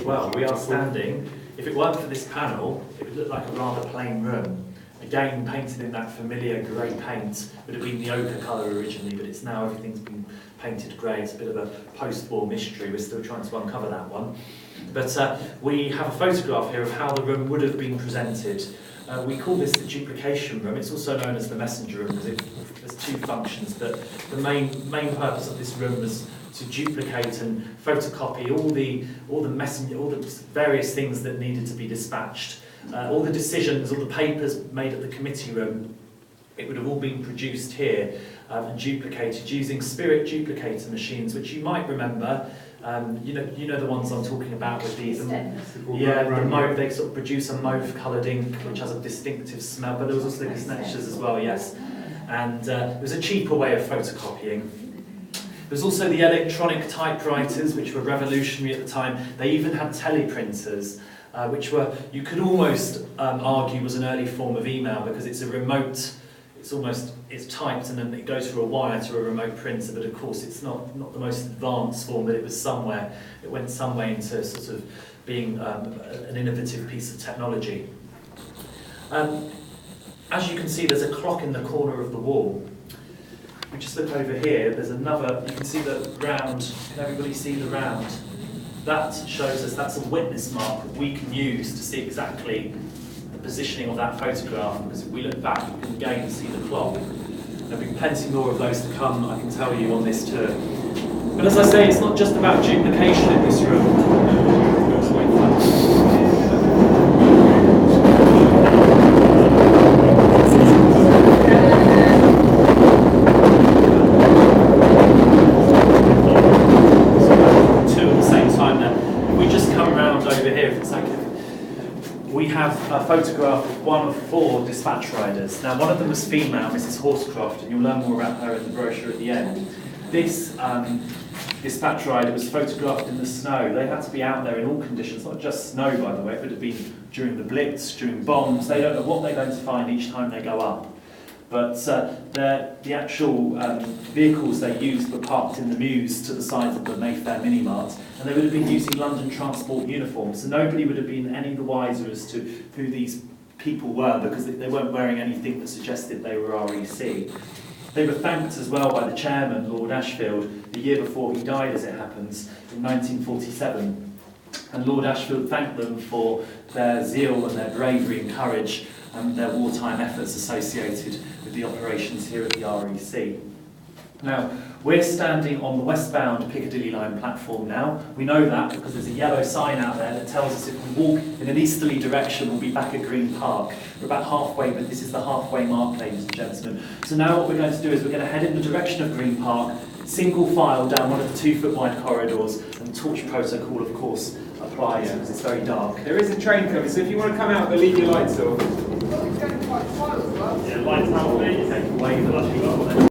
well. We are standing, if it weren't for this panel, it would look like a rather plain room. Again, painted in that familiar grey paint. Would have been the ochre colour originally, but it's now everything's been painted grey. It's a bit of a post-war mystery. We're still trying to uncover that one. But we have a photograph here of how the room would have been presented. We call this the duplication room. It's also known as the messenger room because there's two functions. But the main purpose of this room was to duplicate and photocopy all the various things that needed to be dispatched. All the decisions, all the papers made at the committee room, it would have all been produced here and duplicated using spirit duplicator machines, which you might remember. You know the ones I'm talking about with these. The mauve. They sort of produce a mauve-coloured ink, which has a distinctive smell. But there was also the signatures as well, yes. And it was a cheaper way of photocopying. There's also the electronic typewriters, which were revolutionary at the time. They even had teleprinters, which were, you could almost argue, was an early form of email because it's a remote. It's typed and then it goes through a wire to a remote printer, but of course it's not the most advanced form, but it went some way into sort of being an innovative piece of technology. As you can see, there's a clock in the corner of the wall. If we just look over here, there's another, you can see the round, can everybody see the round? That shows us, that's a witness mark that we can use to see exactly the positioning of that photograph, because if we look back, you can again see the clock. There'll be plenty more of those to come, I can tell you, on this tour. But as I say, it's not just about duplication in this room. We have a photograph of one of 4 dispatch riders. Now, one of them was female, Mrs. Horscroft, and you'll learn more about her in the brochure at the end. This dispatch rider was photographed in the snow. They had to be out there in all conditions, not just snow, by the way. It would have been during the Blitz, during bombs. They don't know what they're going to find each time they go up. But the actual vehicles they used were parked in the mews to the side of the Mayfair Minimart, and they would have been using London Transport uniforms, so nobody would have been any the wiser as to who these people were, because they weren't wearing anything that suggested they were REC. They were thanked as well by the chairman, Lord Ashfield, the year before he died, as it happens, in 1947. And Lord Ashfield thanked them for their zeal and their bravery and courage and their wartime efforts associated with the operations here at the REC. Now, we're standing on the Westbound Piccadilly line platform now. We know that because there's a yellow sign out there that tells us if we walk in an easterly direction, we'll be back at Green Park. We're about halfway, but this is the halfway mark, ladies and gentlemen. So now what we're going to do is we're going to head in the direction of Green Park, single file down one of the 2-foot wide corridors, and torch protocol, of course, applies because it's very dark. There is a train coming, so if you want to come out, but leave your lights off. Yeah, lights out there, you take away the lucky